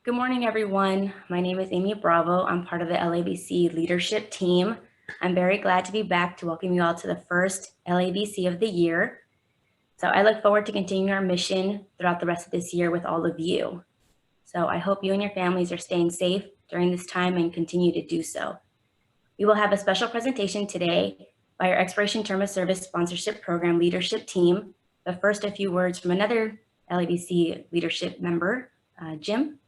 Good morning, everyone. My name is Amy Bravo. I'm part of the LAVC leadership team. I'm very glad to be back to welcome you all to the first LAVC of the year. So I look forward to continuing our mission throughout the rest of this year with all of you. So I hope you and your families are staying safe during this time and continue to do so. We will have a special presentation today by our Expiration Term of Service Sponsorship Program leadership team. But first, a few words from another LAVC leadership member, Jim.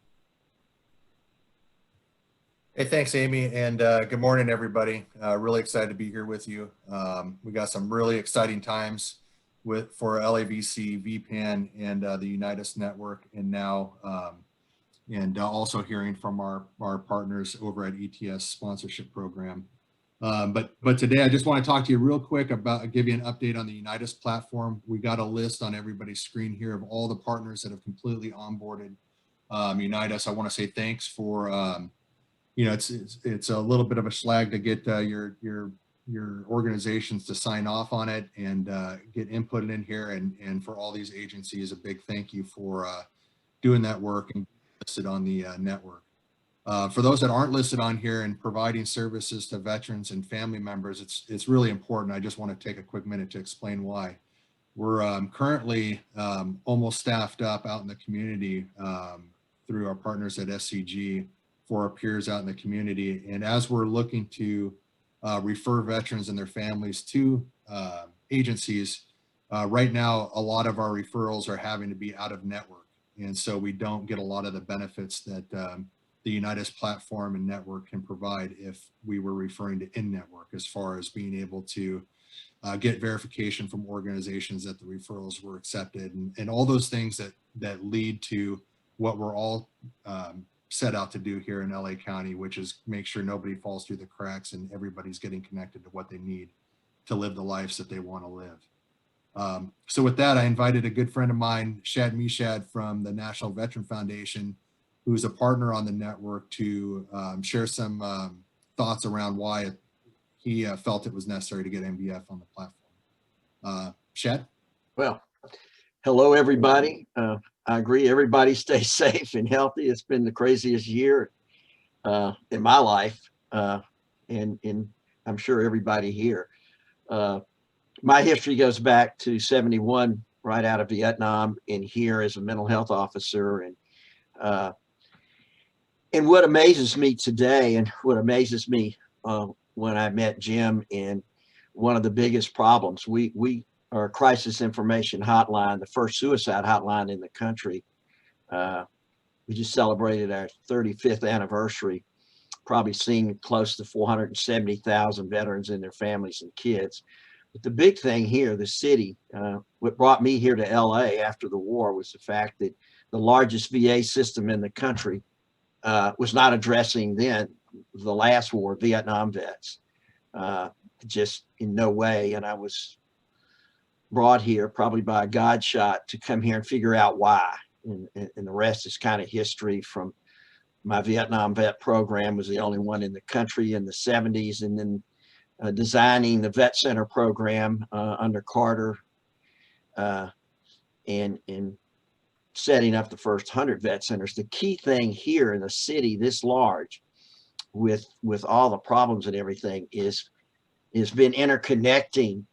Hey, thanks, Amy, and good morning, everybody. Really excited to be here with you. We got some really exciting times for LAVC, VPAN, and the Unitas Network, and now also hearing from our partners over at ETS Sponsorship Program. But today, I just want to talk to you real quick about give you an update on the Unitas platform. We got a list on everybody's screen here of all the partners that have completely onboarded Unitas. I want to say thanks for. It's a little bit of a slag to get your organizations to sign off on it and get input in here, and for all these agencies, a big thank you for doing that work and listed on the network. For those that aren't listed on here and providing services to veterans and family members, it's really important. I just want to take a quick minute to explain why. We're currently almost staffed up out in the community through our partners at SCG for our peers out in the community. And as we're looking to refer veterans and their families to agencies, right now, a lot of our referrals are having to be out of network. And so we don't get a lot of the benefits that the Unitas platform and network can provide if we were referring to in-network, as far as being able to get verification from organizations that the referrals were accepted, and all those things that lead to what we're all set out to do here in LA County, which is make sure nobody falls through the cracks and everybody's getting connected to what they need to live the lives that they want to live. So with that, I invited a good friend of mine, Shad Mishad from the National Veteran Foundation, who's a partner on the network, to share some thoughts around why he felt it was necessary to get NVF on the platform. Shad? Well, hello, everybody. I agree. Everybody stay safe and healthy. It's been the craziest year in my life, and I'm sure everybody here. My history goes back to '71, right out of Vietnam, and here as a mental health officer. And what amazes me today, and what amazes me when I met Jim, and one of the biggest problems, we our crisis information hotline, the first suicide hotline in the country. We just celebrated our 35th anniversary, probably seen close to 470,000 veterans and their families and kids. But the big thing here, the city, what brought me here to LA after the war was the fact that the largest VA system in the country was not addressing then the last war, Vietnam vets, just in no way. And I was brought here probably by a God shot to come here and figure out why. And the rest is kind of history. From my Vietnam vet program, was the only one in the country in the 70s, and then designing the vet center program under Carter, and setting up the first 100 vet centers. The key thing here in a city this large, with all the problems and everything, is been interconnecting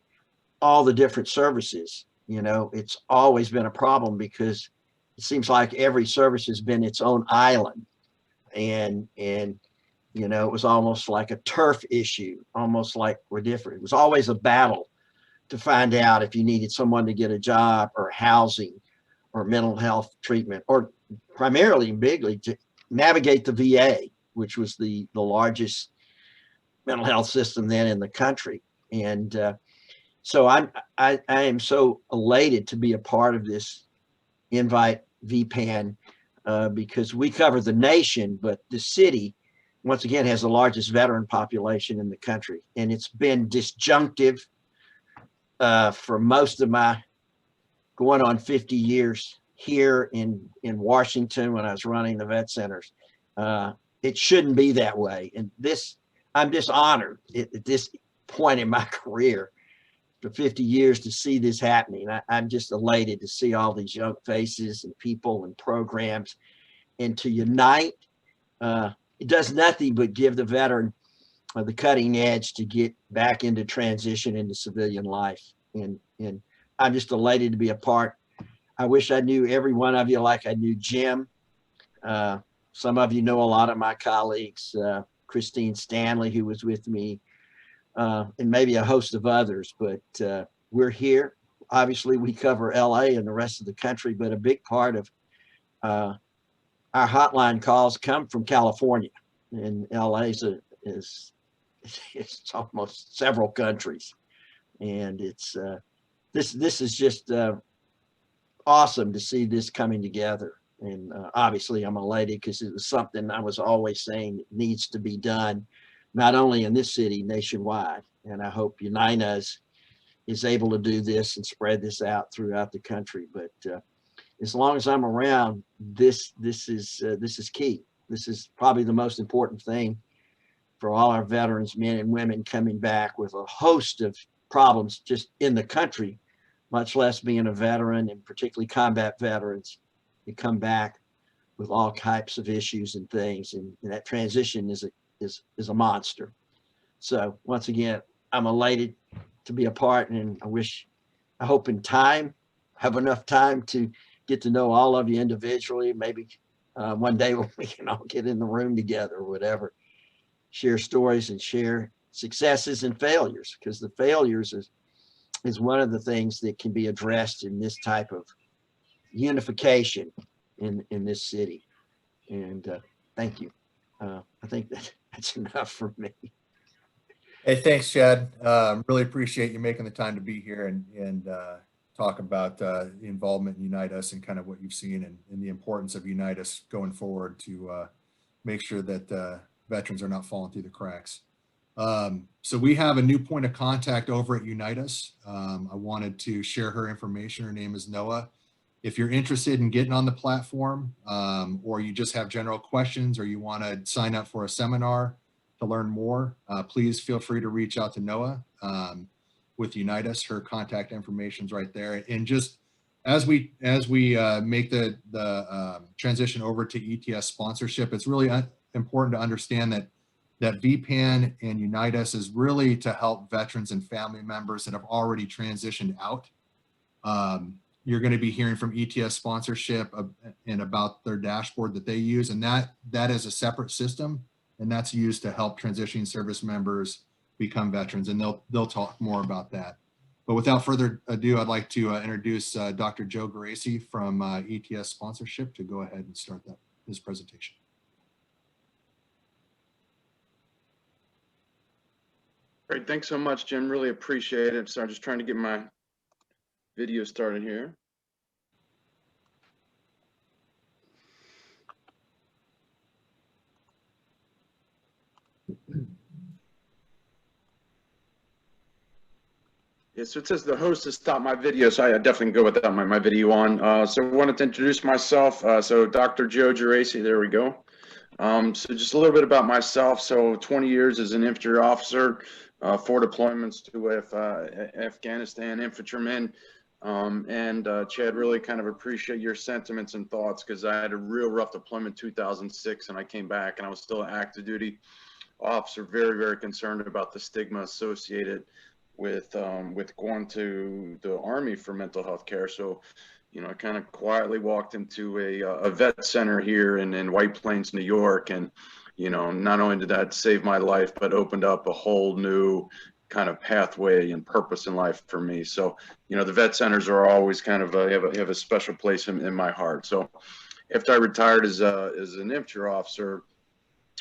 all the different services. It's always been a problem because it seems like every service has been its own island, and it was almost like a turf issue, almost like we're different. It was always a battle to find out if you needed someone to get a job or housing or mental health treatment, or primarily and bigly to navigate the VA, which was the largest mental health system then in the country. And so I am so elated to be a part of this Invite VPAN because we cover the nation, but the city, once again, has the largest veteran population in the country. And it's been disjunctive for most of my going on 50 years here in Washington when I was running the vet centers. It shouldn't be that way. And I'm just honored at this point in my career for 50 years to see this happening. I'm just elated to see all these young faces and people and programs and to unite. It does nothing but give the veteran the cutting edge to get back into transition into civilian life. And I'm just elated to be a part. I wish I knew every one of you like I knew Jim. Some of you know a lot of my colleagues, Christine Stanley, who was with me, and maybe a host of others, but we're here. Obviously, we cover LA and the rest of the country, but a big part of our hotline calls come from California, and LA is it's almost several countries, and it's this is just awesome to see this coming together. And obviously, I'm elated because it was something I was always saying needs to be done, not only in this city, nationwide. And I hope United is able to do this and spread this out throughout the country. But as long as I'm around, this is key. This is probably the most important thing for all our veterans, men and women, coming back with a host of problems just in the country, much less being a veteran, and particularly combat veterans. You come back with all types of issues and things, and that transition is a monster. So once again, I'm elated to be a part, and I hope in time, have enough time to get to know all of you individually. Maybe one day we can all get in the room together or whatever, share stories and share successes and failures, because the failures is one of the things that can be addressed in this type of unification in this city. And thank you. I think that's enough for me. Hey, thanks, Chad. Really appreciate you making the time to be here and talk about the involvement in Unite Us and kind of what you've seen and the importance of Unite Us going forward to make sure that veterans are not falling through the cracks. So we have a new point of contact over at Unite Us. I wanted to share her information. Her name is Noah. If you're interested in getting on the platform, or you just have general questions, or you want to sign up for a seminar to learn more, please feel free to reach out to Noah with Unite Us. Her contact information is right there. And just as we make the transition over to ETS sponsorship, it's really important to understand that VPAN and Unite Us is really to help veterans and family members that have already transitioned out. You're going to be hearing from ETS sponsorship and about their dashboard that they use, and that is a separate system, and that's used to help transitioning service members become veterans, and they'll talk more about that. But without further ado, I'd like to introduce Dr. Joe Geraci from ETS sponsorship to go ahead and start his presentation. Great, thanks so much, Jim. Really appreciate it. So I'm just trying to get my video started here. Yeah, so it says the host has stopped my video, so I definitely go without my video on. So I wanted to introduce myself. So Dr. Joe Geraci, there we go. So just a little bit about myself. So 20 years as an infantry officer, 4 deployments to Afghanistan infantrymen. Chad, really kind of appreciate your sentiments and thoughts, because I had a real rough deployment 2006, and I came back and I was still an active duty officer, very, very concerned about the stigma associated with going to the Army for mental health care. So, you know, I kind of quietly walked into a vet center here in White Plains, New York, and you know, not only did that save my life, but opened up a whole new kind of pathway and purpose in life for me. So, you know, the vet centers are always kind of have a special place in my heart. So after I retired as an infantry officer,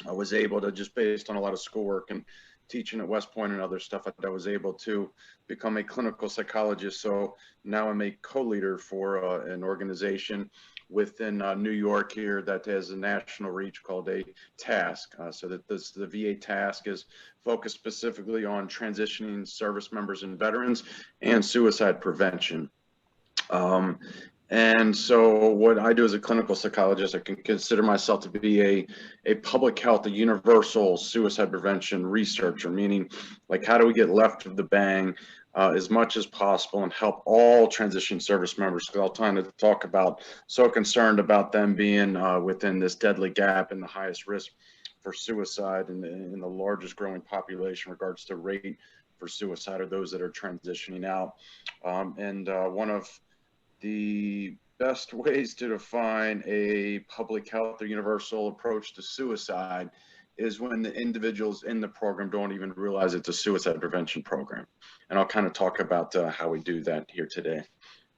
I was able to, just based on a lot of schoolwork and teaching at West Point and other stuff, I was able to become a clinical psychologist. So now I'm a co-leader for an organization within New York here that has a national reach called a task. So that the VA task is focused specifically on transitioning service members and veterans and suicide prevention. And so what I do as a clinical psychologist, I can consider myself to be a public health, a universal suicide prevention researcher, meaning like, how do we get left of the bang as much as possible and help all transition service members. Because I'll try to talk about, so concerned about them being within this deadly gap and the highest risk for suicide in the largest growing population in regards to rate for suicide, or those that are transitioning out. One of the best ways to define a public health or universal approach to suicide is when the individuals in the program don't even realize it's a suicide prevention program. And I'll kind of talk about how we do that here today.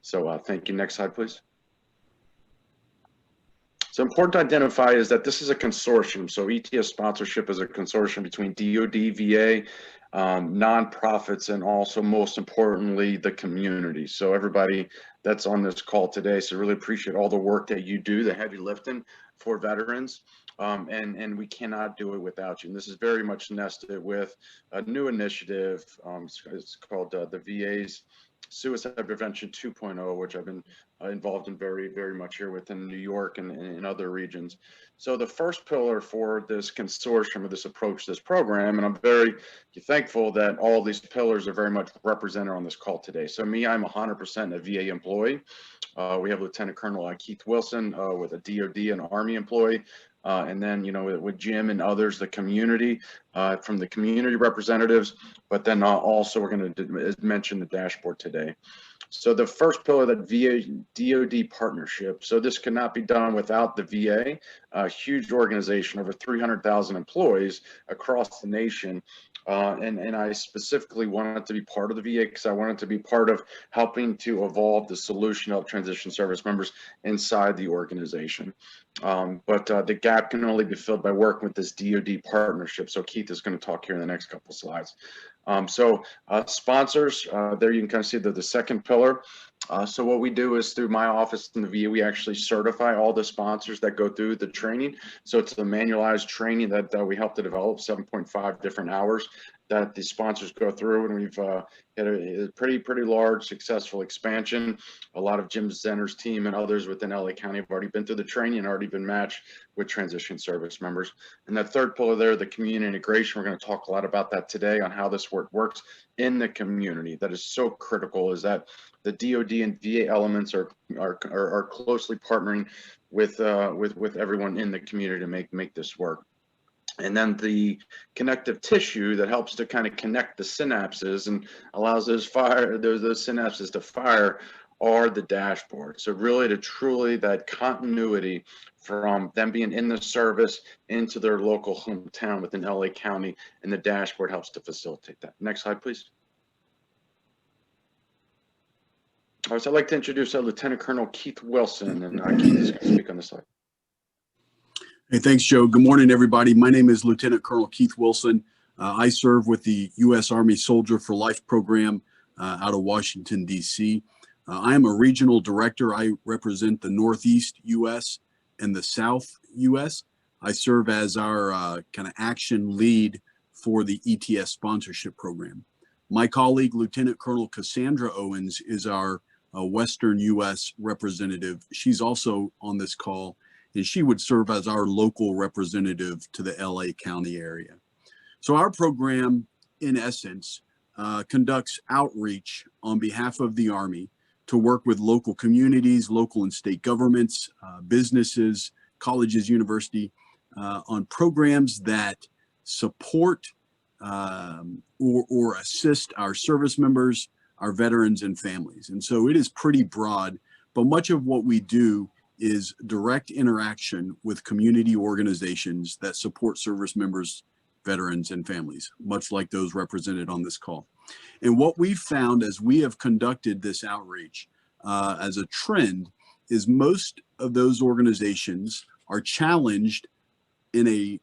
So thank you. Next slide, please. So important to identify is that this is a consortium. So ETS sponsorship is a consortium between DoD, VA, nonprofits, and also most importantly, the community. So everybody that's on this call today, so really appreciate all the work that you do, the heavy lifting for veterans. And we cannot do it without you. And this is very much nested with a new initiative. It's called the VA's Suicide Prevention 2.0, which I've been involved in very much here within New York and in other regions. So the first pillar for this consortium, or this approach, this program, and I'm very thankful that all these pillars are very much represented on this call today. So me, I'm 100% a VA employee. We have Lieutenant Colonel Keith Wilson with a DoD and Army employee. And then, with Jim and others, the community, from the community representatives, but then also we're going to mention the dashboard today. So the first pillar, that VA DoD partnership. So this could not be done without the VA, a huge organization, over 300,000 employees across the nation. And I specifically wanted to be part of the VA because I wanted to be part of helping to evolve the solution of transition service members inside the organization. But the gap can only be filled by working with this DoD partnership. So Keith is going to talk here in the next couple slides. Sponsors, there you can kind of see the second pillar. So what we do is, through my office in the VA, we actually certify all the sponsors that go through the training. So it's the manualized training that we help to develop, 7.5 different hours that the sponsors go through, and we've had a pretty large successful expansion. A lot of Jim Zenner's team and others within LA County have already been through the training and already been matched with transition service members. And that third pillar there, the community integration, we're going to talk a lot about that today, on how this work works in the community. That is so critical, is that the DoD and VA elements are closely partnering with everyone in the community to make this work. And then the connective tissue that helps to kind of connect the synapses and allows those synapses to fire are the dashboard. So really, to truly that continuity from them being in the service into their local hometown within LA County, and the dashboard helps to facilitate that. Next slide, please. All right, so I'd like to introduce Lieutenant Colonel Keith Wilson, and Keith is going to speak on this slide. Hey, thanks, Joe. Good morning, everybody. My name is Lieutenant Colonel Keith Wilson. I serve with the U.S. Army Soldier for Life program out of Washington, D.C. I am a regional director. I represent the Northeast U.S. and the South U.S. I serve as our kind of action lead for the ETS sponsorship program. My colleague, Lieutenant Colonel Cassandra Owens, is our Western U.S. representative. She's also on this call, and she would serve as our local representative to the LA County area. So our program, in essence, conducts outreach on behalf of the Army to work with local communities, local and state governments, businesses, colleges, university, on programs that support or assist our service members, our veterans, and families. And so it is pretty broad, but much of what we do is direct interaction with community organizations that support service members, veterans, and families, much like those represented on this call. And what we've found as we have conducted this outreach as a trend is most of those organizations are challenged in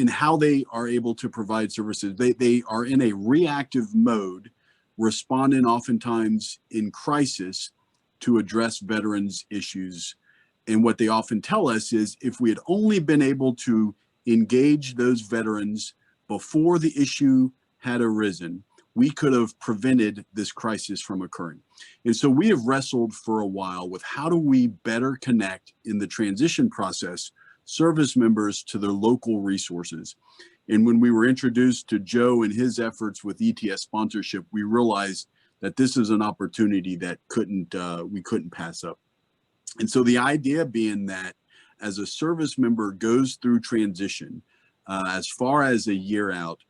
how they are able to provide services. They are in a reactive mode, responding oftentimes in crisis to address veterans' issues. And what they often tell us is, if we had only been able to engage those veterans before the issue had arisen, we could have prevented this crisis from occurring. And so we have wrestled for a while with, how do we better connect in the transition process service members to their local resources. And when we were introduced to Joe and his efforts with ETS sponsorship, we realized that this is an opportunity that we couldn't pass up. And so the idea being that as a service member goes through transition, as far as a year out,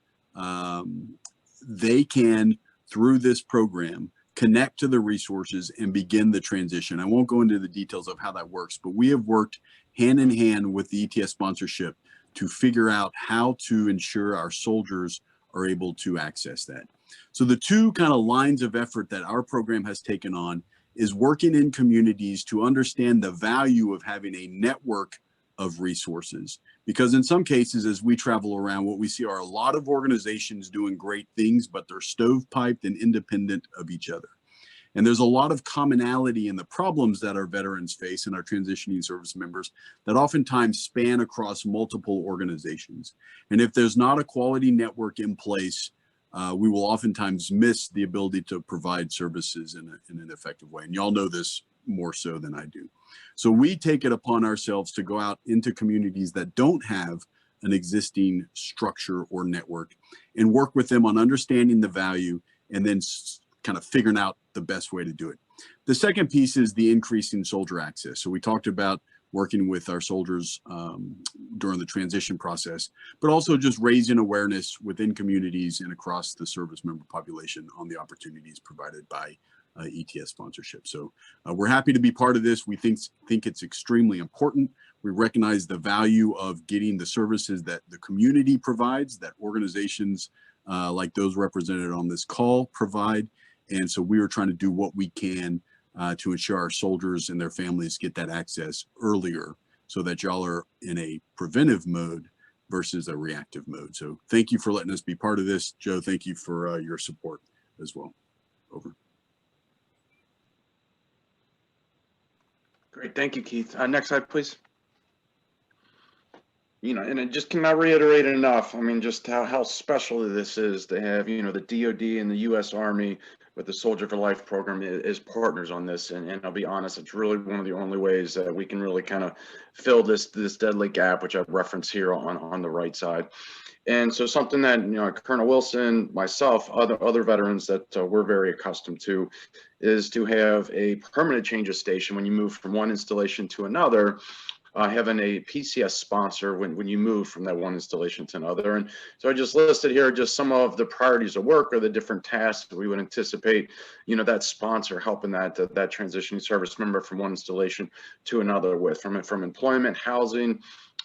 they can, through this program, connect to the resources and begin the transition. I won't go into the details of how that works, but we have worked hand in hand with the ETS sponsorship to figure out how to ensure our soldiers are able to access that. So the two kind of lines of effort that our program has taken on is working in communities to understand the value of having a network of resources. Because in some cases, as we travel around, what we see are a lot of organizations doing great things, but they're stovepiped and independent of each other. And there's a lot of commonality in the problems that our veterans face and our transitioning service members that oftentimes span across multiple organizations. And if there's not a quality network in place, we will oftentimes miss the ability to provide services in an effective way. And y'all know this more so than I do. So we take it upon ourselves to go out into communities that don't have an existing structure or network and work with them on understanding the value and then kind of figuring out the best way to do it. The second piece is the increase in soldier access. So we talked about working with our soldiers during the transition process, but also just raising awareness within communities and across the service member population on the opportunities provided by ETS sponsorship. So we're happy to be part of this. We think it's extremely important. We recognize the value of getting the services that the community provides, that organizations like those represented on this call provide. And so we are trying to do what we can to ensure our soldiers and their families get that access earlier so that y'all are in a preventive mode versus a reactive mode. So thank you for letting us be part of this. Joe, thank you for your support as well. Over. Great, thank you, Keith. Next slide, please. You know, and I just cannot reiterate enough, I mean, just how special this is to have, you know, the DOD and the U.S. Army with the Soldier for Life program as partners on this. And I'll be honest, it's really one of the only ways that we can really kind of fill this deadly gap, which I've referenced here on the right side. And so something that, you know, Colonel Wilson, myself, other veterans that we're very accustomed to is to have a permanent change of station when you move from one installation to another. Having a PCS sponsor when you move from that one installation to another. And so I just listed here just some of the priorities of work or the different tasks that we would anticipate, you know, that sponsor helping that transitioning service member from one installation to another with, from employment, housing,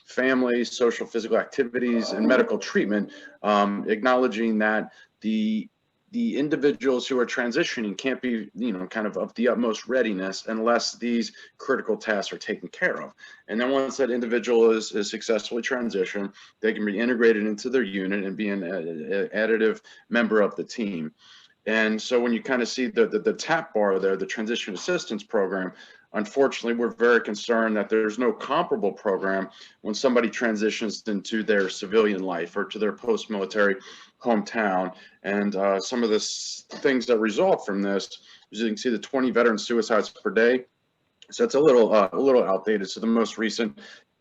family, social, physical activities, and medical treatment, acknowledging that the individuals who are transitioning can't be, you know, kind of the utmost readiness unless these critical tasks are taken care of. And then once that individual is successfully transitioned, they can be integrated into their unit and be an additive member of the team. And so when you kind of see the TAP bar there, the Transition Assistance Program, unfortunately, we're very concerned that there's no comparable program when somebody transitions into their civilian life or to their post-military hometown. And some of the things that result from this, as you can see, the 20 veteran suicides per day. So it's a little outdated. So the most recent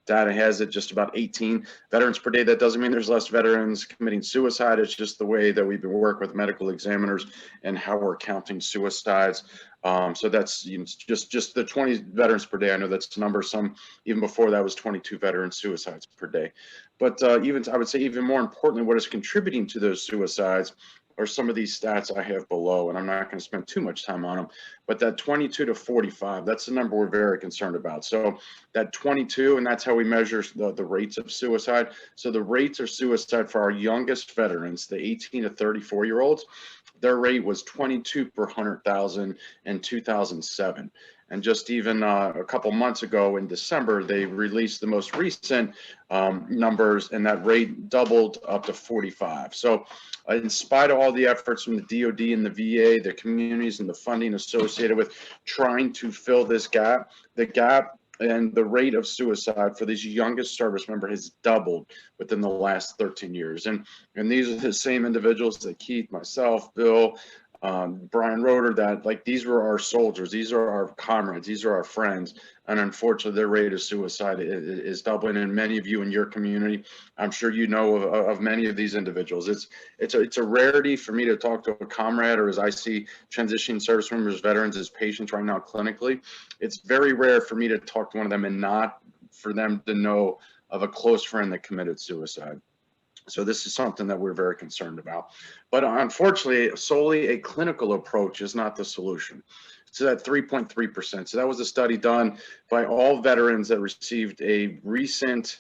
data has it just about 18 veterans per day. That doesn't mean there's less veterans committing suicide. It's just the way that we've been working with medical examiners and how we're counting suicides. So that's, you know, just the 20 veterans per day. I know that's the number. Some even before that was 22 veteran suicides per day. But I would say even more importantly, what is contributing to those suicides are some of these stats I have below, and I'm not going to spend too much time on them, but that 22 to 45, that's the number we're very concerned about. So that 22, and that's how we measure the rates of suicide. So the rates of suicide for our youngest veterans, the 18 to 34-year-olds, their rate was 22 per 100,000 in 2007. And just even a couple months ago in December, they released the most recent numbers, and that rate doubled up to 45. So in spite of all the efforts from the DOD and the VA, the communities and the funding associated with trying to fill this gap, the gap and the rate of suicide for these youngest service member has doubled within the last 13 years. And these are the same individuals that Keith, myself, Bill, Brian Roeder, that like these were our soldiers, these are our comrades, these are our friends, and unfortunately their rate of suicide is doubling. And many of you in your community, I'm sure you know of many of these individuals. It's a rarity for me to talk to a comrade, or as I see transitioning service members, veterans as patients right now clinically. It's very rare for me to talk to one of them and not for them to know of a close friend that committed suicide. So this is something that we're very concerned about. But unfortunately, solely a clinical approach is not the solution. So that 3.3%. So that was a study done by all veterans that received a recent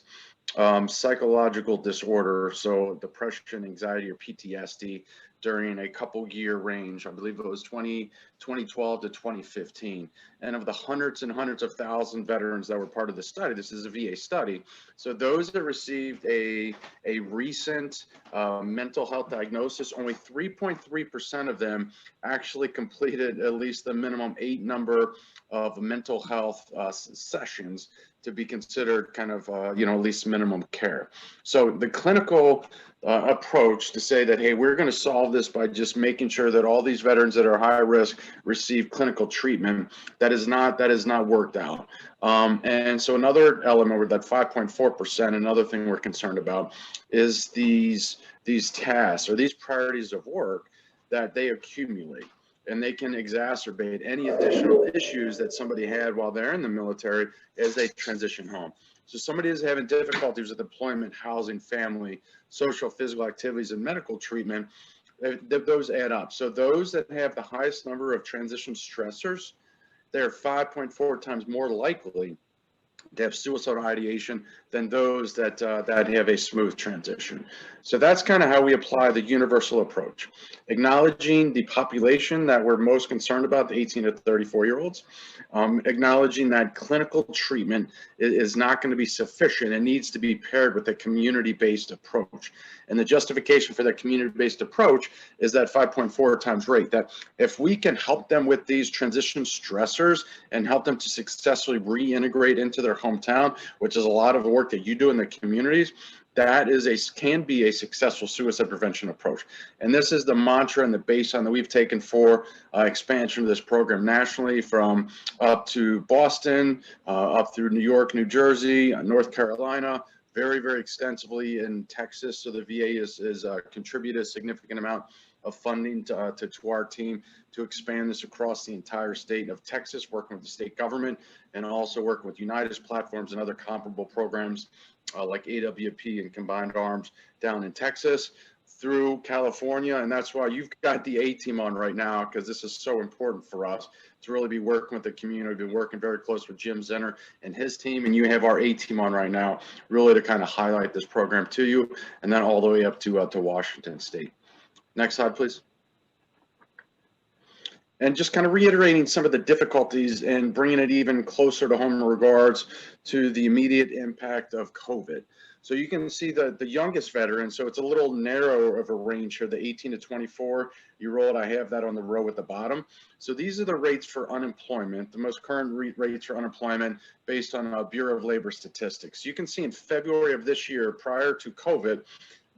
psychological disorder, so depression, anxiety, or PTSD, during a couple year range. I believe it was 2012 to 2015. And of the hundreds and hundreds of thousands veterans that were part of the study, this is a VA study. So those that received a recent mental health diagnosis, only 3.3% of them actually completed at least the minimum 8 number of mental health sessions to be considered kind of, at least minimum care. So the clinical approach to say that, hey, we're going to solve this by just making sure that all these veterans that are high risk receive clinical treatment, that is not worked out. And so another element with that 5.4%, another thing we're concerned about is these tasks or these priorities of work that they accumulate, and they can exacerbate any additional issues that somebody had while they're in the military as they transition home. So somebody is having difficulties with employment, housing, family, social, physical activities, and medical treatment, those add up. So those that have the highest number of transition stressors, they're 5.4 times more likely to have suicidal ideation than those that have a smooth transition. So that's kind of how we apply the universal approach, acknowledging the population that we're most concerned about, the 18 to 34-year-olds, acknowledging that clinical treatment is not going to be sufficient. It needs to be paired with a community-based approach. And the justification for that community-based approach is that 5.4 times rate, that if we can help them with these transition stressors and help them to successfully reintegrate into their hometown, which is a lot of the work that you do in the communities, that can be a successful suicide prevention approach. And this is the mantra and the baseline that we've taken for expansion of this program nationally, from up to Boston, up through New York, New Jersey, North Carolina, very, very extensively in Texas. So the VA is contributed a significant amount of funding to our team to expand this across the entire state of Texas, working with the state government and also working with United's platforms and other comparable programs like AWP and Combined Arms down in Texas through California. And that's why you've got the A team on right now, because this is so important for us to really be working with the community. We've been working very close with Jim Zenner and his team, and you have our A team on right now, really to kind of highlight this program to you, and then all the way up to Washington State. Next slide, please. And just kind of reiterating some of the difficulties and bringing it even closer to home in regards to the immediate impact of COVID. So you can see the youngest veteran, so it's a little narrower of a range here, the 18 to 24-year-old. I have that on the row at the bottom. So these are the rates for unemployment, the most current rates for unemployment based on Bureau of Labor Statistics. You can see in February of this year, prior to COVID,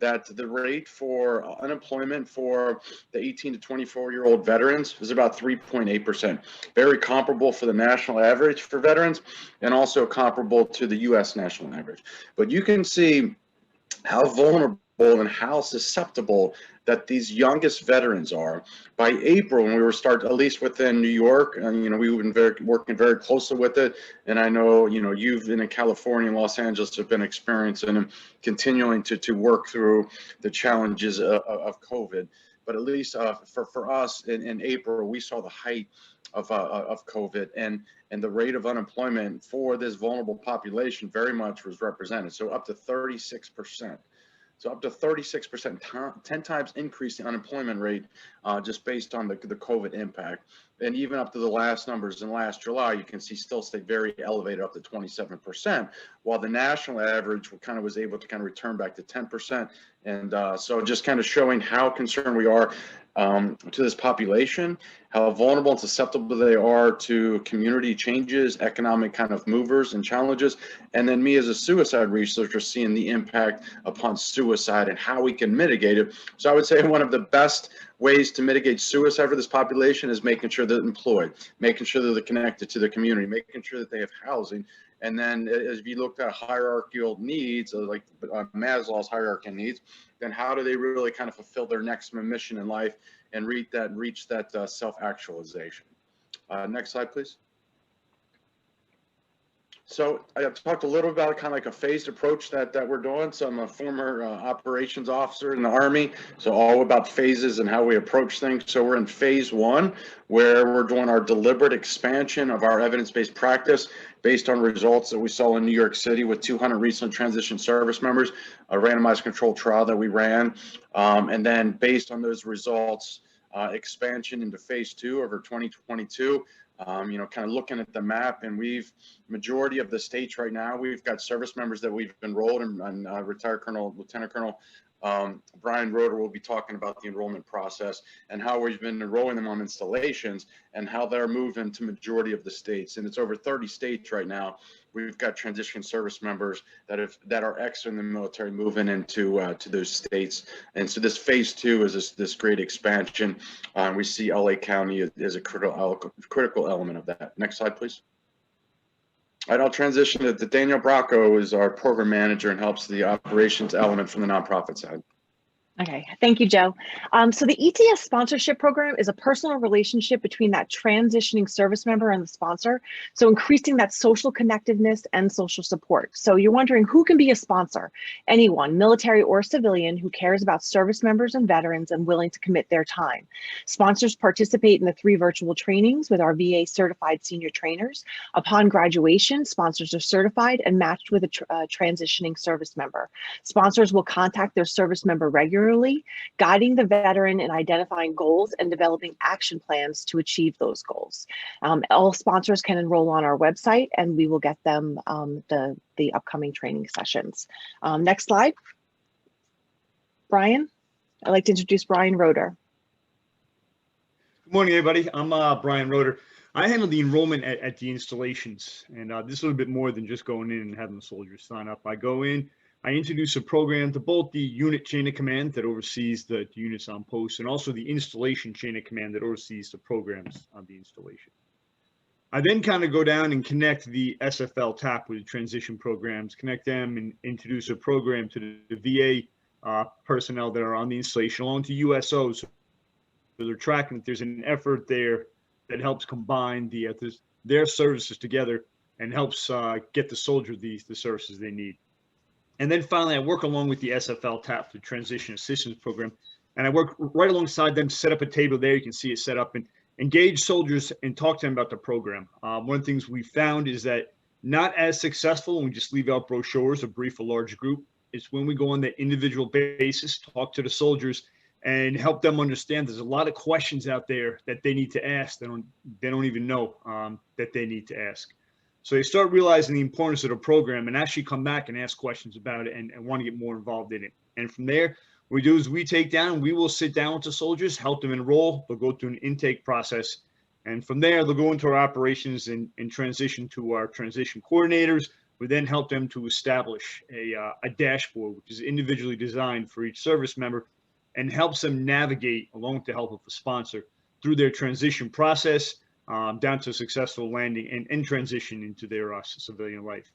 that the rate for unemployment for the 18 to 24-year-old veterans is about 3.8%. Very comparable for the national average for veterans, and also comparable to the U.S. national average. But you can see how vulnerable and how susceptible that these youngest veterans are. By April, when we were at least within New York, and we've been working very closely with it. And I know, you've been in California and Los Angeles have been experiencing and continuing to work through the challenges of COVID. But at least for us in April, we saw the height of COVID, and the rate of unemployment for this vulnerable population very much was represented. So up to 36%. So up to 36%, 10 times increase the unemployment rate just based on the COVID impact. And even up to the last numbers in last July, you can see still stayed very elevated, up to 27%, while the national average was able to return back to 10%. And so just kind of showing how concerned we are. to this population, how vulnerable and susceptible they are to community changes, economic kind of movers and challenges, and then me as a suicide researcher seeing the impact upon suicide and how we can mitigate it. So I would say one of the best ways to mitigate suicide for this population is making sure they're employed, making sure that they're connected to the community, making sure that they have housing. And then as you look at hierarchical needs, like Maslow's hierarchy of needs, then how do they really kind of fulfill their next mission in life and reach that self-actualization? Next slide, please. So I talked a little about kind of like a phased approach that we're doing. So I'm a former operations officer in the Army, so all about phases and how we approach things. So we're in phase 1, where we're doing our deliberate expansion of our evidence-based practice based on results that we saw in New York City with 200 recently transitioned service members, a randomized controlled trial that we ran. And then based on those results, expansion into phase 2 over 2022. You know, kind of looking at the map, and majority of the states right now, we've got service members that we've enrolled, and retired Colonel, Lieutenant Colonel Brian Roeder will be talking about the enrollment process and how we've been enrolling them on installations and how they're moving to majority of the states. And it's over 30 states right now. We've got transition service members that are exiting the military, moving into to those states. And so this phase 2 is this great expansion. We see LA County as a critical element of that. Next slide, please. All right, I'll transition to Daniel Bracco, is our program manager and helps the operations element from the nonprofit side. Okay, thank you, Joe. So the ETS sponsorship program is a personal relationship between that transitioning service member and the sponsor. So increasing that social connectedness and social support. So you're wondering who can be a sponsor? Anyone, military or civilian, who cares about service members and veterans and willing to commit their time. Sponsors participate in the 3 virtual trainings with our VA certified senior trainers. Upon graduation, sponsors are certified and matched with a transitioning service member. Sponsors will contact their service member regularly, guiding the veteran in identifying goals and developing action plans to achieve those goals. All sponsors can enroll on our website, and we will get them the upcoming training sessions. Next slide. Brian, I'd like to introduce Brian Roeder. Good morning, everybody. I'm Brian Roeder. I handle the enrollment at the installations, and this is a little bit more than just going in and having the soldiers sign up. I go in, I introduce a program to both the unit chain of command that oversees the units on post, and also the installation chain of command that oversees the programs on the installation. I then kind of go down and connect the SFL TAP with the transition programs, connect them and introduce a program to the VA personnel that are on the installation, along to USOs. So they're tracking that there's an effort there that helps combine their services together and helps get the soldier the services they need. And then finally, I work along with the SFL TAP, the Transition Assistance Program, and I work right alongside them to set up a table there. You can see it set up, and engage soldiers and talk to them about the program. One of the things we found is that not as successful when we just leave out brochures or brief a large group. It's when we go on the individual basis, talk to the soldiers, and help them understand there's a lot of questions out there that they need to ask. They don't even know that they need to ask. So they start realizing the importance of the program and actually come back and ask questions about it and want to get more involved in it. And from there, what we do is we will sit down with the soldiers, help them enroll. They'll go through an intake process. And from there, they'll go into our operations and transition to our transition coordinators. We then help them to establish a dashboard, which is individually designed for each service member and helps them navigate, along with the help of a sponsor, through their transition process, down to a successful landing and transition into their civilian life.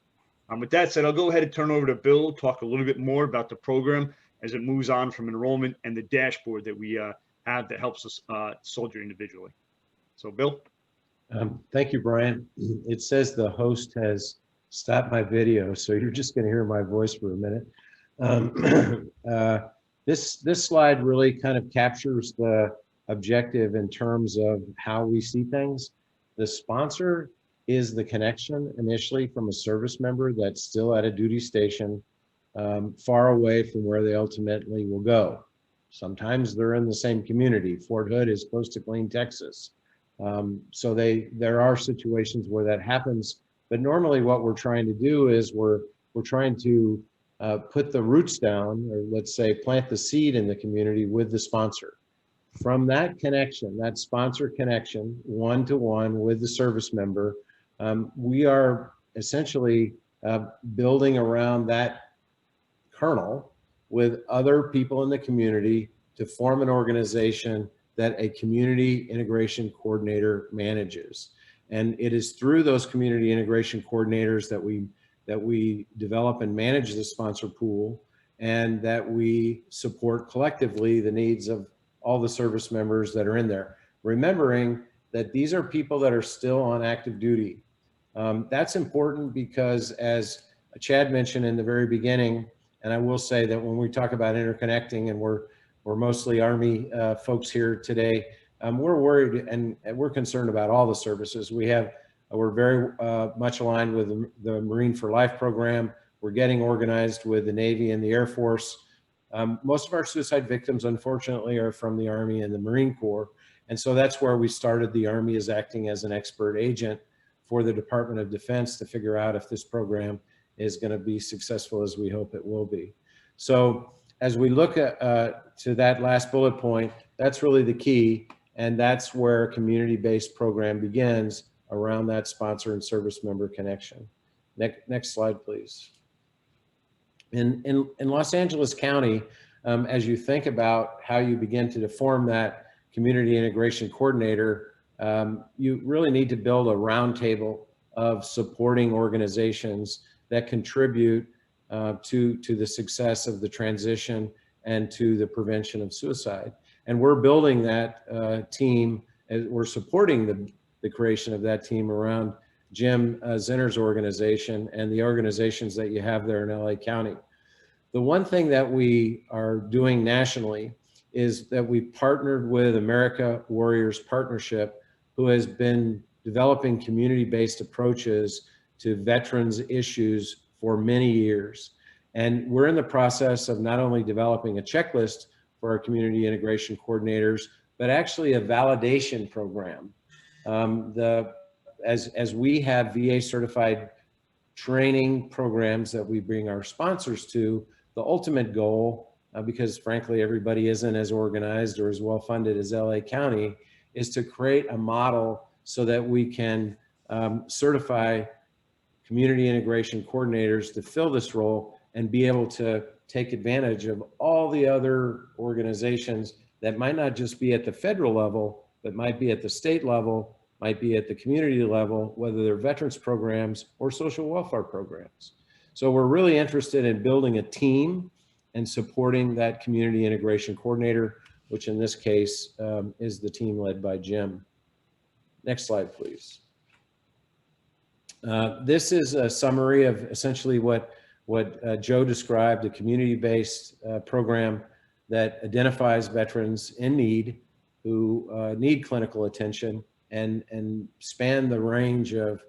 With that said, I'll go ahead and turn over to Bill, talk a little bit more about the program as it moves on from enrollment and the dashboard that we have that helps us soldier individually. So Bill. Thank you, Brian. It says the host has stopped my video, so you're just going to hear my voice for a minute. This slide really kind of captures the objective in terms of how we see things. The sponsor is the connection initially from a service member that's still at a duty station far away from where they ultimately will go. Sometimes they're in the same community. Fort Hood is close to Killeen, Texas. So there are situations where that happens, but normally what we're trying to do is we're trying to put the roots down, or let's say plant the seed in the community with the sponsor. from that connection, that sponsor connection, one-to-one with the service member, we are essentially building around that kernel with other people in the community to form an organization that a community integration coordinator manages. And it is through those community integration coordinators that we develop and manage the sponsor pool, and that we support collectively the needs of all the service members that are in there. Remembering that these are people that are still on active duty. That's important because, as Chad mentioned in the very beginning, and I will say that when we talk about interconnecting, and we're mostly Army folks here today, we're worried and we're concerned about all the services. We're very much aligned with the Marine for Life program. We're getting organized with the Navy and the Air Force. Most of our suicide victims, unfortunately, are from the Army and the Marine Corps. And so that's where we started. The Army is acting as an expert agent for the Department of Defense to figure out if this program is going to be successful as we hope it will be. So as we look at, to that last bullet point, that's really the key. And that's where a community-based program begins, around that sponsor and service member connection. Next slide, please. In Los Angeles County, as you think about how you begin to form that community integration coordinator, you really need to build a roundtable of supporting organizations that contribute to the success of the transition and to the prevention of suicide. And we're building that team, we're supporting the creation of that team around Jim Zinner's organization and the organizations that you have there in LA County. The one thing that we are doing nationally is that we partnered with America Warriors Partnership, who has been developing community-based approaches to veterans issues for many years. And we're in the process of not only developing a checklist for our community integration coordinators, but actually a validation program. As we have VA certified training programs that we bring our sponsors to, the ultimate goal, because frankly, everybody isn't as organized or as well funded as LA County, is to create a model so that we can certify community integration coordinators to fill this role and be able to take advantage of all the other organizations that might not just be at the federal level, but might be at the state level, might be at the community level, whether they're veterans programs or social welfare programs. So we're really interested in building a team and supporting that community integration coordinator, which in this case is the team led by Jim. Next slide, please. This is a summary of essentially what Joe described, a community-based program that identifies veterans in need who need clinical attention and span the range of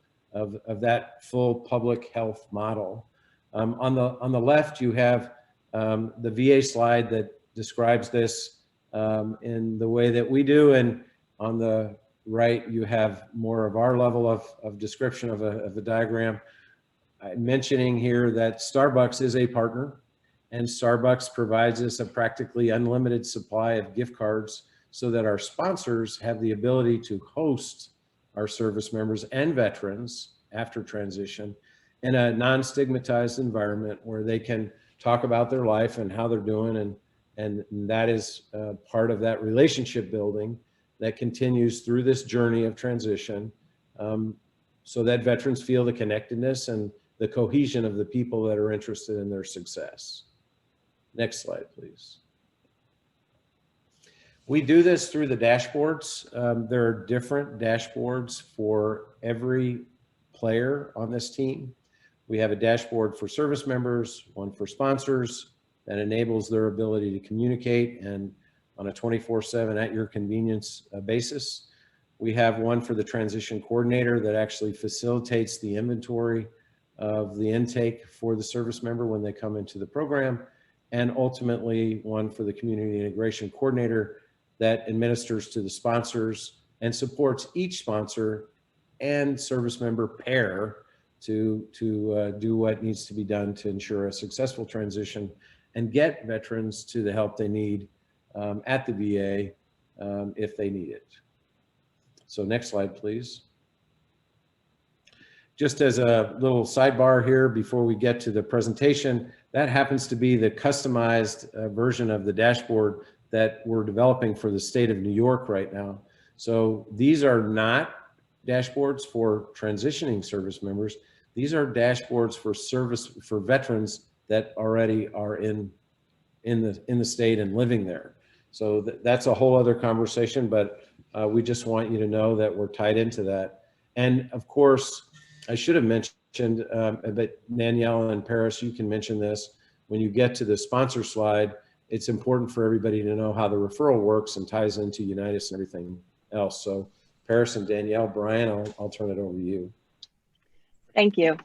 that full public health model. On the left, you have the VA slide that describes this in the way that we do, and on the right, you have more of our level of description of a diagram. I'm mentioning here that Starbucks is a partner, and Starbucks provides us a practically unlimited supply of gift cards so that our sponsors have the ability to host our service members and veterans after transition in a non-stigmatized environment where they can talk about their life and how they're doing, and that is part of that relationship building that continues through this journey of transition, so that veterans feel the connectedness and the cohesion of the people that are interested in their success. Next slide, please. We do this through the dashboards. There are different dashboards for every player on this team. We have a dashboard for service members, one for sponsors that enables their ability to communicate and on a 24/7 at your convenience basis. We have one for the transition coordinator that actually facilitates the inventory of the intake for the service member when they come into the program, and ultimately one for the community integration coordinator that administers to the sponsors and supports each sponsor and service member pair to do what needs to be done to ensure a successful transition and get veterans to the help they need at the VA if they need it. So next slide, please. Just as a little sidebar here before we get to the presentation, that happens to be the customized version of the dashboard that we're developing for the state of New York right now. So these are not dashboards for transitioning service members. These are dashboards for veterans that already are in the state and living there. So that's a whole other conversation, but we just want you to know that we're tied into that. And of course, I should have mentioned, but Danielle and Paris, you can mention this. When you get to the sponsor slide, it's important for everybody to know how the referral works and ties into Unitas and everything else. So Paris and Danielle, Brian, I'll turn it over to you. Thank you.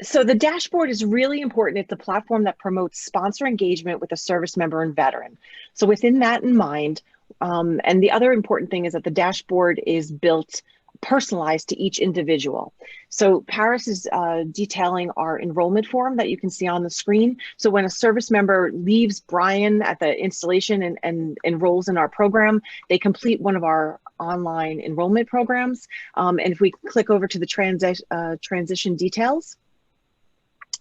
So the dashboard is really important. It's a platform that promotes sponsor engagement with a service member and veteran. So within that in mind, and the other important thing is that the dashboard is built personalized to each individual. So Paris is detailing our enrollment form that you can see on the screen. So when a service member leaves Brian at the installation and enrolls in our program, they complete one of our online enrollment programs. And if we click over to the transition details,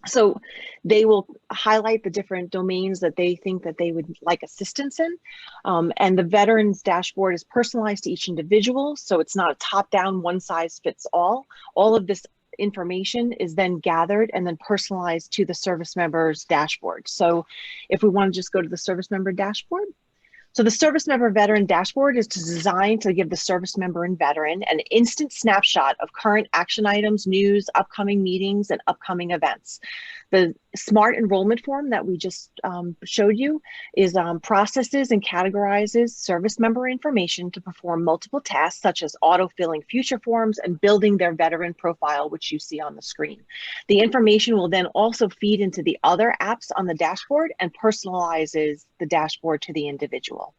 so they will highlight the different domains that they think that they would like assistance in. And the veterans dashboard is personalized to each individual. So it's not a top-down, one size fits all. All of this information is then gathered and then personalized to the service member's dashboard. So if we want to just go to the service member dashboard. So the service member veteran dashboard is designed to give the service member and veteran an instant snapshot of current action items, news, upcoming meetings, and upcoming events. The smart enrollment form that we just showed you is processes and categorizes service member information to perform multiple tasks such as autofilling future forms and building their veteran profile, which you see on the screen. The information will then also feed into the other apps on the dashboard and personalizes the dashboard to the individual.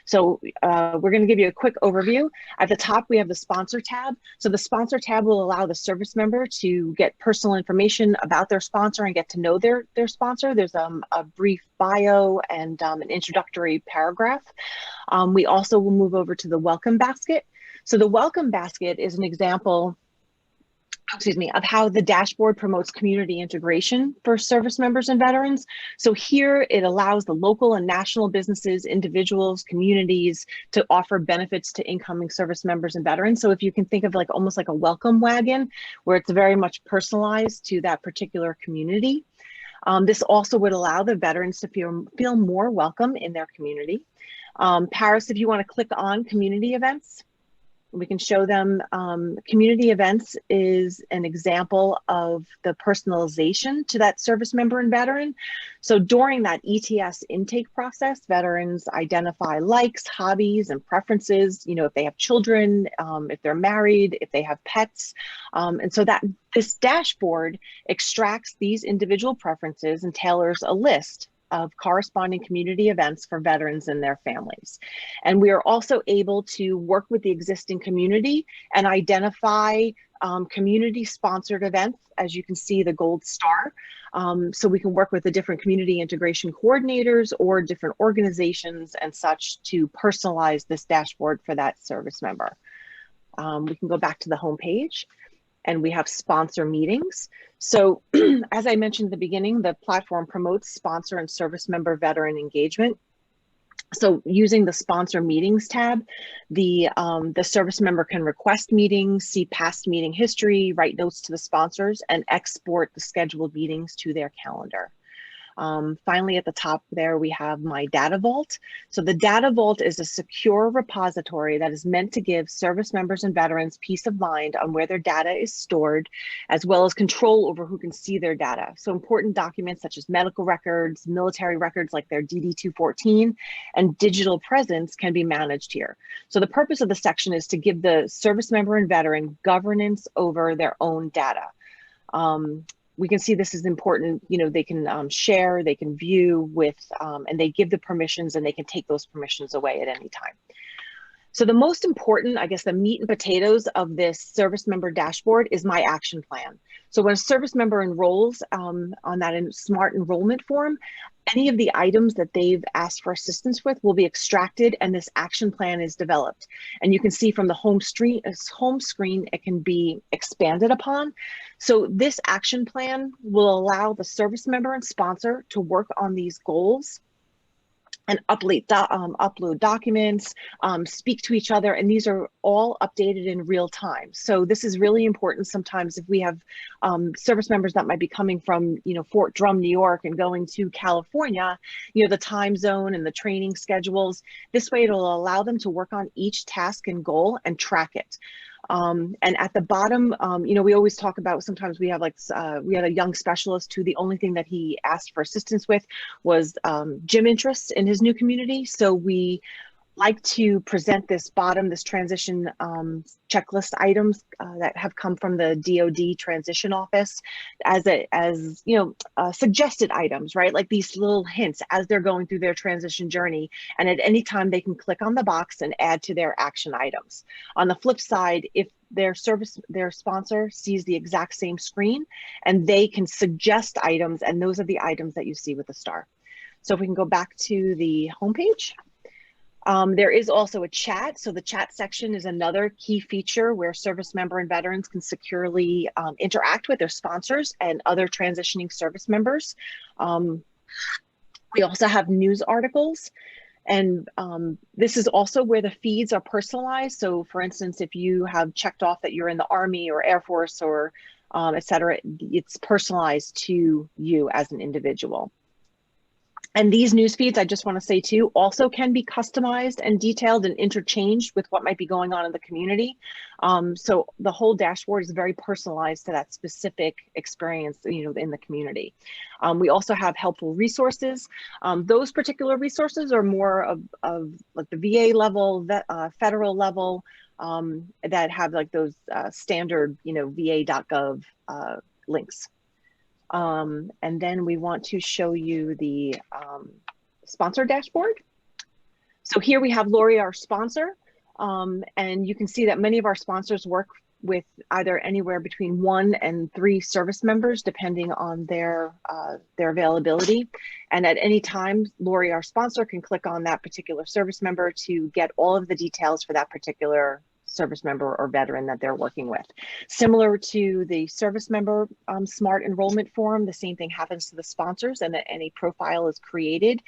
So we're going to give you a quick overview. At the top, we have the sponsor tab. So the sponsor tab will allow the service member to get personal information about their sponsor and get to know their sponsor. There's a brief bio and an introductory paragraph. We also will move over to the welcome basket. So the welcome basket is an example of how the dashboard promotes community integration for service members and veterans. So here it allows the local and national businesses, individuals, communities to offer benefits to incoming service members and veterans. So if you can think of like almost like a welcome wagon where it's very much personalized to that particular community. This also would allow the veterans to feel more welcome in their community. Paris, if you want to click on community events, we can show them community events is an example of the personalization to that service member and veteran. So during that ETS intake process, veterans identify likes, hobbies, and preferences, you know, if they have children, if they're married, if they have pets. And so that this dashboard extracts these individual preferences and tailors a list of corresponding community events for veterans and their families. And we are also able to work with the existing community and identify community sponsored events, as you can see the gold star. So we can work with the different community integration coordinators or different organizations and such to personalize this dashboard for that service member. We can go back to the home page. And we have sponsor meetings. So as I mentioned at the beginning, the platform promotes sponsor and service member veteran engagement. So using the sponsor meetings tab, the service member can request meetings, see past meeting history, write notes to the sponsors, and export the scheduled meetings to their calendar. Finally, at the top there, we have my data vault. So the data vault is a secure repository that is meant to give service members and veterans peace of mind on where their data is stored, as well as control over who can see their data. So important documents such as medical records, military records like their DD-214, and digital presence can be managed here. So the purpose of the section is to give the service member and veteran governance over their own data. We can see this is important, you know, they can share, they can view with, and they give the permissions and they can take those permissions away at any time. So the most important, I guess, the meat and potatoes of this service member dashboard is my action plan. So when a service member enrolls on that smart enrollment form, Any of the items that they've asked for assistance with will be extracted and this action plan is developed. And you can see from the home screen, it can be expanded upon. So this action plan will allow the service member and sponsor to work on these goals and upload documents, speak to each other, and these are all updated in real time. So this is really important sometimes if we have service members that might be coming from, Fort Drum, New York, and going to California, the time zone and the training schedules. This way it'll allow them to work on each task and goal and track it. And at the bottom, we always talk about, sometimes we have we had a young specialist who the only thing that he asked for assistance with was gym interests in his new community. So we like to present this transition checklist items that have come from the DoD transition office as suggested items, right? Like these little hints as they're going through their transition journey. And at any time they can click on the box and add to their action items. On the flip side, if their sponsor sees the exact same screen, and they can suggest items, and those are the items that you see with the star. So if we can go back to the homepage. There is also a chat. So the chat section is another key feature where service member and veterans can securely interact with their sponsors and other transitioning service members. We also have news articles. And this is also where the feeds are personalized. So for instance, if you have checked off that you're in the Army or Air Force or et cetera, it's personalized to you as an individual. And these news feeds, I just want to say too, also can be customized and detailed and interchanged with what might be going on in the community. So the whole dashboard is very personalized to that specific experience, in the community. We also have helpful resources. Those particular resources are more of like the VA level, federal level, that have like those standard, va.gov links. And then we want to show you the sponsor dashboard. So here we have Lori, our sponsor, and you can see that many of our sponsors work with either anywhere between 1 and 3 service members, depending on their availability. And at any time, Lori, our sponsor, can click on that particular service member to get all of the details for that particular service member or veteran that they're working with. Similar to the service member smart enrollment form, the same thing happens to the sponsors, and a profile is created.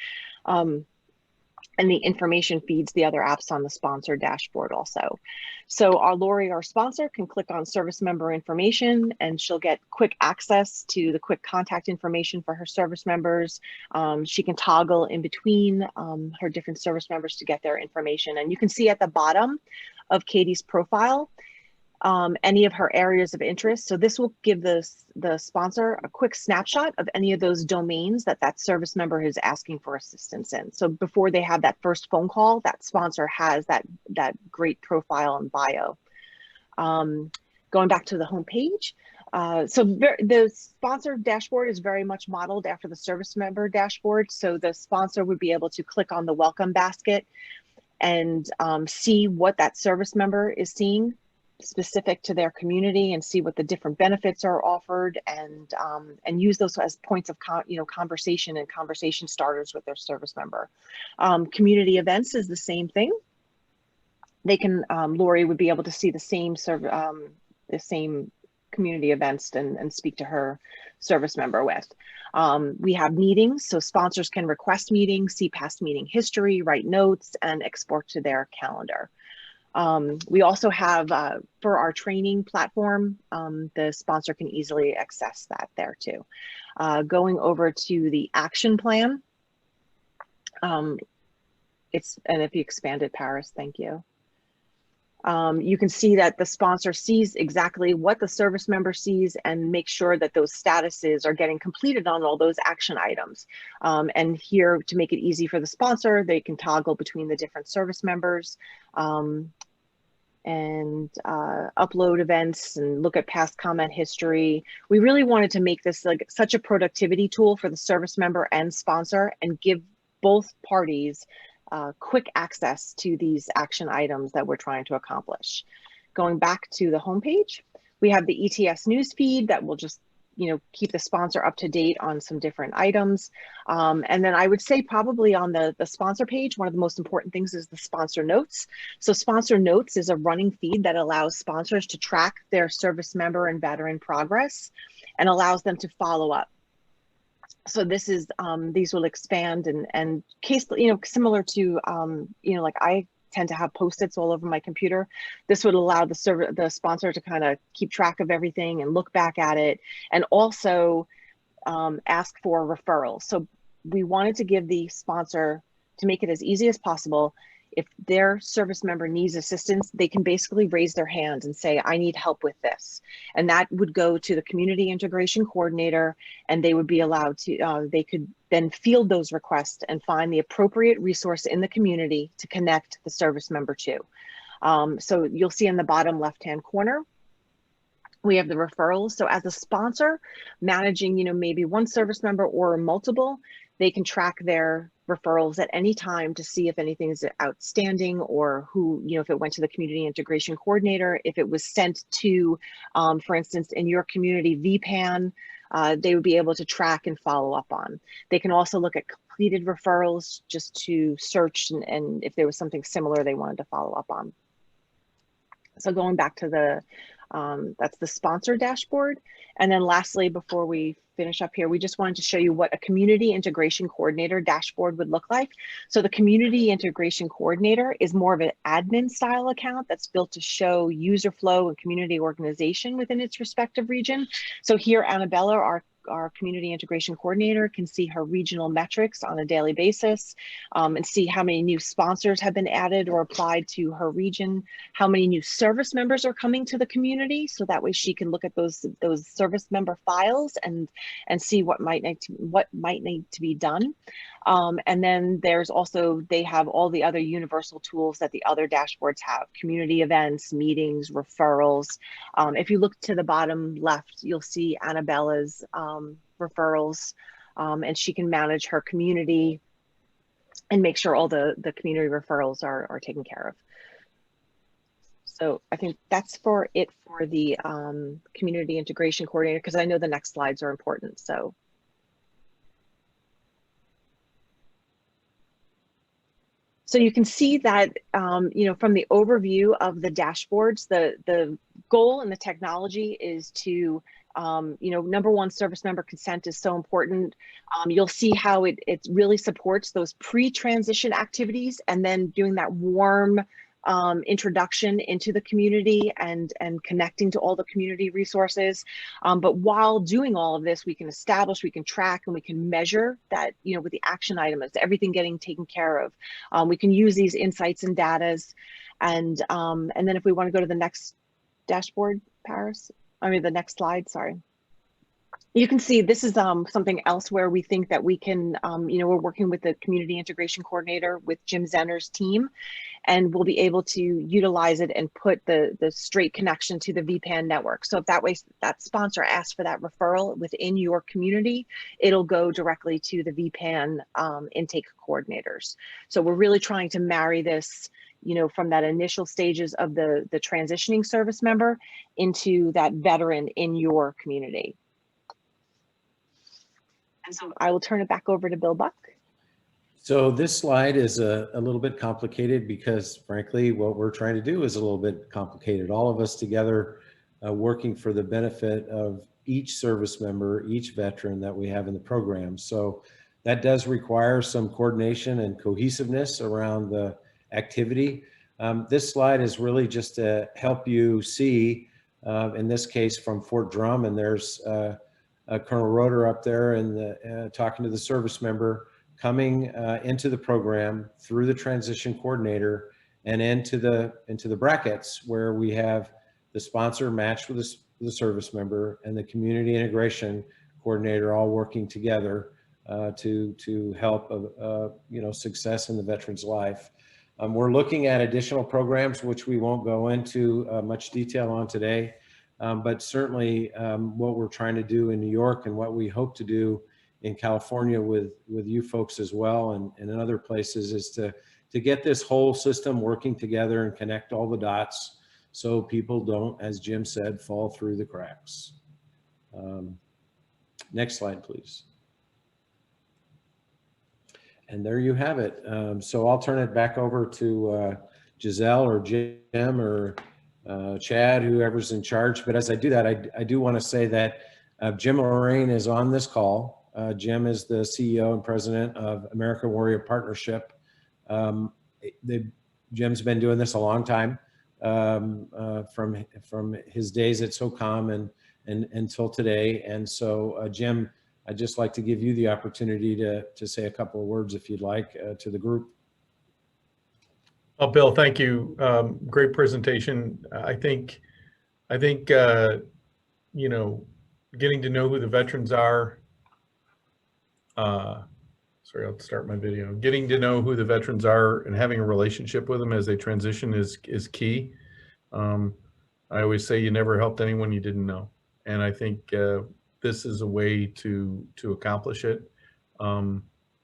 And the information feeds the other apps on the sponsor dashboard also. So our Lori, our sponsor, can click on service member information and she'll get quick access to the quick contact information for her service members. She can toggle in between her different service members to get their information. And you can see at the bottom of Katie's profile, any of her areas of interest. So this will give the sponsor a quick snapshot of any of those domains that service member is asking for assistance in. So before they have that first phone call, that sponsor has that great profile and bio. Going back to the home page. So the sponsor dashboard is very much modeled after the service member dashboard. So the sponsor would be able to click on the welcome basket and see what that service member is seeing specific to their community and see what the different benefits are offered and use those as points of conversation and conversation starters with their service member. Community events is the same thing. They can, Lori would be able to see the same community events and speak to her service member with. We have meetings, so sponsors can request meetings, see past meeting history, write notes, and export to their calendar. We also have, for our training platform, the sponsor can easily access that there too. Going over to the action plan, and if you expand it, Paris, thank you. You can see that the sponsor sees exactly what the service member sees and make sure that those statuses are getting completed on all those action items. And here, to make it easy for the sponsor, they can toggle between the different service members and upload events and look at past comment history. We really wanted to make this like such a productivity tool for the service member and sponsor and give both parties quick access to these action items that we're trying to accomplish. Going back to the homepage, we have the ETS news feed that will just keep the sponsor up to date on some different items. And then I would say probably on the sponsor page, one of the most important things is the sponsor notes. So sponsor notes is a running feed that allows sponsors to track their service member and veteran progress and allows them to follow up. So this is, these will expand and case, similar to, like I tend to have Post-its all over my computer. This would allow the sponsor to kind of keep track of everything and look back at it, and also ask for referrals. So we wanted to give the sponsor, to make it as easy as possible, if their service member needs assistance, they can basically raise their hand and say, I need help with this. And that would go to the community integration coordinator, and they would be allowed to, they could then field those requests and find the appropriate resource in the community to connect the service member to. So you'll see in the bottom left-hand corner, we have the referrals. So as a sponsor managing, maybe one service member or multiple, they can track their referrals at any time to see if anything is outstanding, or who, if it went to the community integration coordinator, if it was sent to, for instance, in your community VPAN, they would be able to track and follow up on. They can also look at completed referrals just to search and if there was something similar they wanted to follow up on. So going back to the, that's the sponsor dashboard. And then lastly, before we finish up here, we just wanted to show you what a community integration coordinator dashboard would look like. So the community integration coordinator is more of an admin style account that's built to show user flow and community organization within its respective region. So here, Annabella, our community integration coordinator, can see her regional metrics on a daily basis, and see how many new sponsors have been added or applied to her region, how many new service members are coming to the community. So that way she can look at those service member files and see what might need to be done. And then there's also, they have all the other universal tools that the other dashboards have: community events, meetings, referrals. If you look to the bottom left, you'll see Annabella's referrals, and she can manage her community and make sure all the community referrals are taken care of. So I think that's for it for the community integration coordinator, because I know the next slides are important. So you can see that, from the overview of the dashboards, the goal and the technology is to, number one, service member consent is so important. You'll see how it really supports those pre-transition activities, and then doing that warm introduction into the community and connecting to all the community resources. But while doing all of this, we can establish, we can track, and we can measure that, with the action item, is everything getting taken care of. We can use these insights and datas, and then if we want to go to the next dashboard, the next slide, sorry. You can see this is something else where we think that we can, we're working with the community integration coordinator with Jim Zenner's team, and we'll be able to utilize it and put the straight connection to the VPAN network. So if that way that sponsor asks for that referral within your community, it'll go directly to the VPAN intake coordinators. So we're really trying to marry this, from that initial stages of the transitioning service member into that veteran in your community. And so I will turn it back over to Bill Buck. So this slide is a little bit complicated because, frankly, what we're trying to do is a little bit complicated. All of us together working for the benefit of each service member, each veteran that we have in the program. So that does require some coordination and cohesiveness around the activity. This slide is really just to help you see, in this case from Fort Drum, and there's Colonel Roeder up there and talking to the service member, coming into the program through the transition coordinator and into the brackets where we have the sponsor matched with the service member and the community integration coordinator all working together to help success in the veteran's life. We're looking at additional programs which we won't go into much detail on today. But certainly what we're trying to do in New York and what we hope to do in California with you folks as well and in other places is to get this whole system working together and connect all the dots so people don't, as Jim said, fall through the cracks. Next slide, please. And there you have it. So I'll turn it back over to Giselle or Jim or Chad, whoever's in charge. But as I do that, I do want to say that Jim Lorraine is on this call. Jim is the CEO and president of American Warrior Partnership. Jim's been doing this a long time, from his days at SOCOM and until today. And so, Jim, I'd just like to give you the opportunity to say a couple of words, if you'd like, to the group. Oh, Bill, thank you. Great presentation. I think, you know, getting to know who the veterans are. Sorry, I'll start my video. Getting to know who the veterans are and having a relationship with them as they transition is key. I always say you never helped anyone you didn't know. And I think this is a way to accomplish it.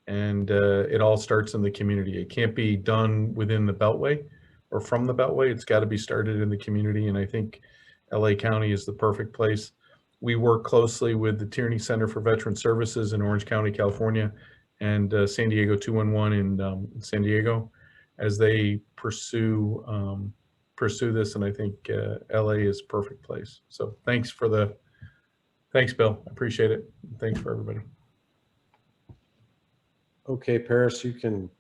It all starts in the community. It can't be done within the Beltway or from the Beltway. It's got to be started in the community. And I think LA County is the perfect place. We work closely with the Tierney Center for Veteran Services in Orange County, California, and San Diego 211 in San Diego as they pursue this. And I think LA is a perfect place. So thanks, Bill. I appreciate it. Thanks for everybody. Okay, Paris, you can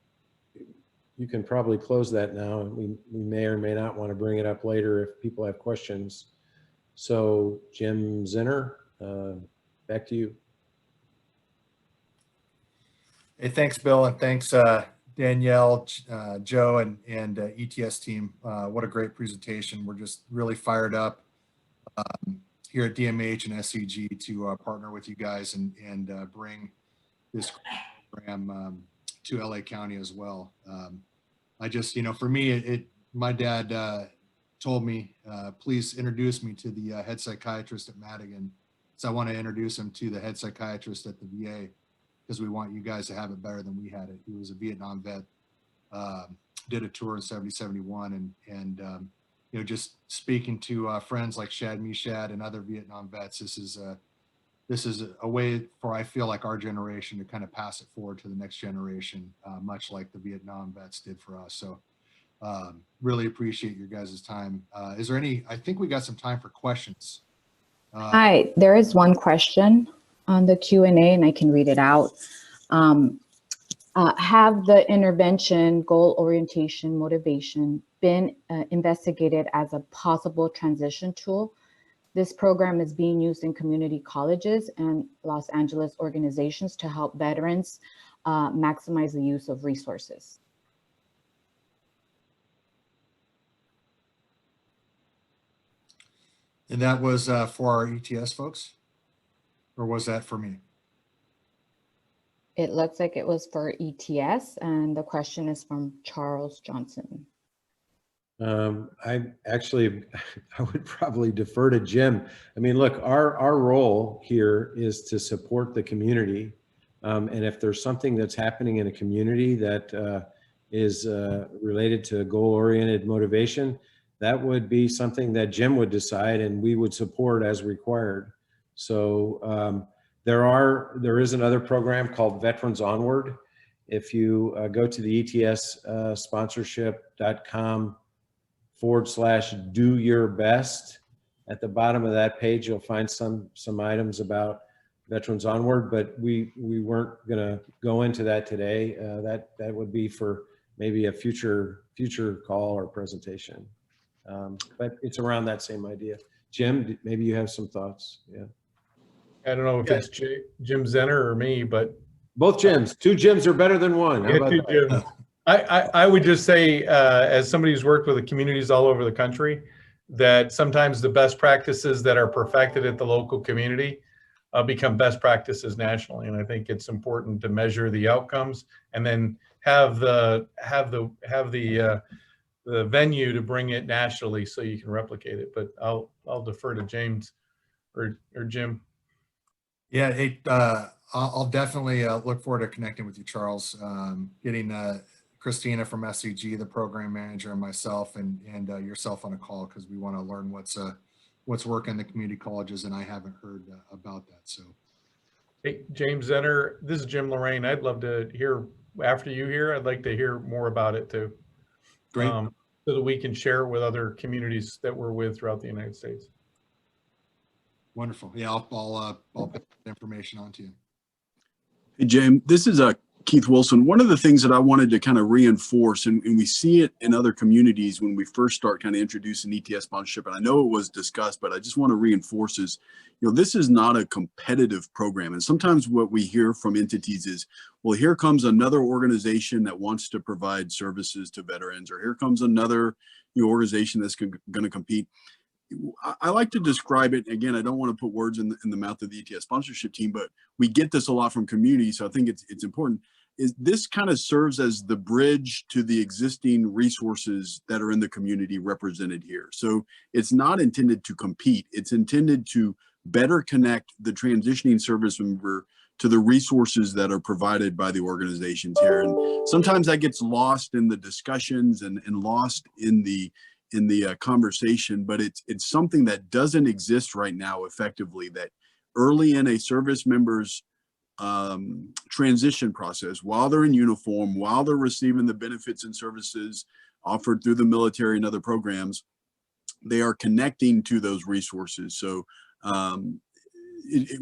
probably close that now. We may or may not want to bring it up later if people have questions. So Jim Zinner, back to you. Hey, thanks, Bill, and thanks, Danielle, Joe, and ETS team. What a great presentation. We're just really fired up here at DMH and SCG to partner with you guys and bring this program to LA County as well. I just, for me, my dad told me, please introduce me to the head psychiatrist at Madigan. So I want to introduce him to the head psychiatrist at the VA because we want you guys to have it better than we had it. He was a Vietnam vet, did a tour in 70, 71, and just speaking to friends like Shad Meshad and other Vietnam vets, this is a way for, I feel like, our generation to kind of pass it forward to the next generation, much like the Vietnam vets did for us. So really appreciate your guys' time. Is there I think we got some time for questions. Hi, there is one question on the Q&A and I can read it out. Have the intervention, goal orientation, motivation been investigated as a possible transition tool? This program is being used in community colleges and Los Angeles organizations to help veterans maximize the use of resources. And that was for our ETS folks? Or was that for me? It looks like it was for ETS, and the question is from Charles Johnson. I would probably defer to Jim. I mean, look, our role here is to support the community. And if there's something that's happening in a community that is related to goal-oriented motivation, that would be something that Jim would decide and we would support as required. So there is another program called Veterans Onward. If you go to the etssponsorship.com/do your best, at the bottom of that page, you'll find some items about Veterans Onward, but we weren't gonna go into that today. That would be for maybe a future call or presentation. But it's around that same idea. Jim, maybe you have some thoughts. Yeah. I don't know if it's Jim Zenner or me, but both Jims. Two Jims are better than one. How about two Jims. I would just say, as somebody who's worked with the communities all over the country, that sometimes the best practices that are perfected at the local community become best practices nationally. And I think it's important to measure the outcomes and then have the venue to bring it nationally so you can replicate it. But I'll defer to James or Jim. Yeah, I'll definitely look forward to connecting with you, Charles. Getting Christina from SCG, the program manager, and myself, and yourself on a call, because we want to learn what's working in the community colleges, and I haven't heard about that. So Hey, James Zenner, this is Jim Lorraine. I'd love to hear, after you hear, I'd like to hear more about it too. Great. So that we can share it with other communities that we're with throughout the United States. Wonderful. Yeah, I'll put the information on to you. Hey, James, this is Keith Wilson. One of the things that I wanted to kind of reinforce, and we see it in other communities when we first start kind of introducing ETS sponsorship, and I know it was discussed, but I just want to reinforce is, this is not a competitive program. And sometimes what we hear from entities is, well, here comes another organization that wants to provide services to veterans, or here comes another organization that's going to compete. I like to describe it, again, I don't want to put words in the mouth of the ETS sponsorship team, but we get this a lot from community, so I think it's important, is this kind of serves as the bridge to the existing resources that are in the community represented here. So it's not intended to compete, it's intended to better connect the transitioning service member to the resources that are provided by the organizations here. And sometimes that gets lost in the discussions and lost in the conversation, but it's something that doesn't exist right now effectively, that early in a service member's transition process, while they're in uniform, while they're receiving the benefits and services offered through the military and other programs, they are connecting to those resources. So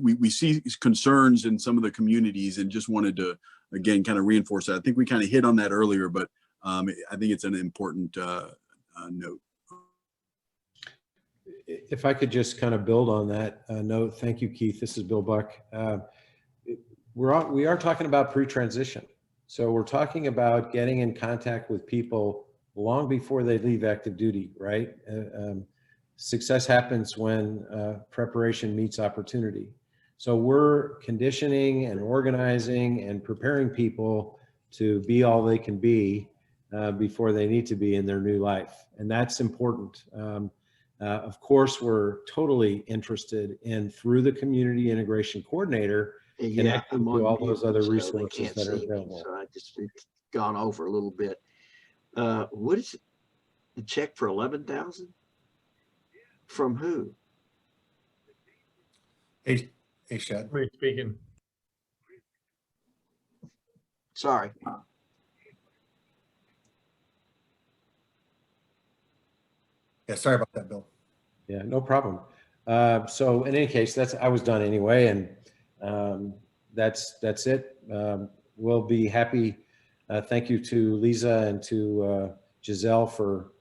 we see concerns in some of the communities, and just wanted to, again, kind of reinforce that. I think we kind of hit on that earlier, but I think it's an important note. If I could just kind of build on that note, thank you, Keith. This is Bill Buck. We are talking about pre-transition. So we're talking about getting in contact with people long before they leave active duty, right? Success happens when preparation meets opportunity. So we're conditioning and organizing and preparing people to be all they can be before they need to be in their new life. And that's important. Of course, we're totally interested in, through the Community Integration Coordinator, connecting to all those other resources that are available. So it's gone over a little bit. What is it? The check for 11,000? From who? Hey, Shad. Somebody speaking. Sorry. Yeah, sorry about that, Bill. Yeah, no problem. So in any case, I was done anyway, and that's it. We'll be happy. Thank you to Lisa and to Giselle for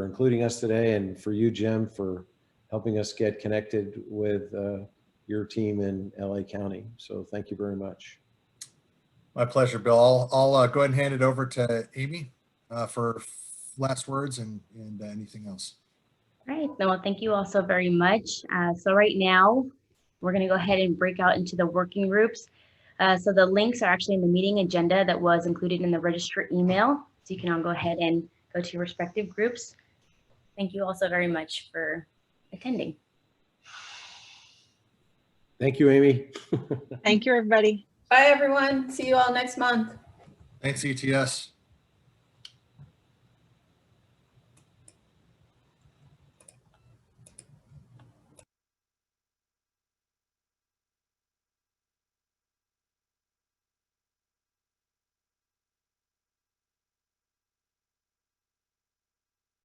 including us today, and for you, Jim, for helping us get connected with your team in LA County. So thank you very much. My pleasure, Bill. I'll go ahead and hand it over to Amy for last words and anything else. All right, well, thank you all so very much. So right now, we're going to go ahead and break out into the working groups. So the links are actually in the meeting agenda that was included in the register email. So you can all go ahead and go to your respective groups. Thank you all so very much for attending. Thank you, Amy. Thank you, everybody. Bye, everyone. See you all next month. Thanks, ETS.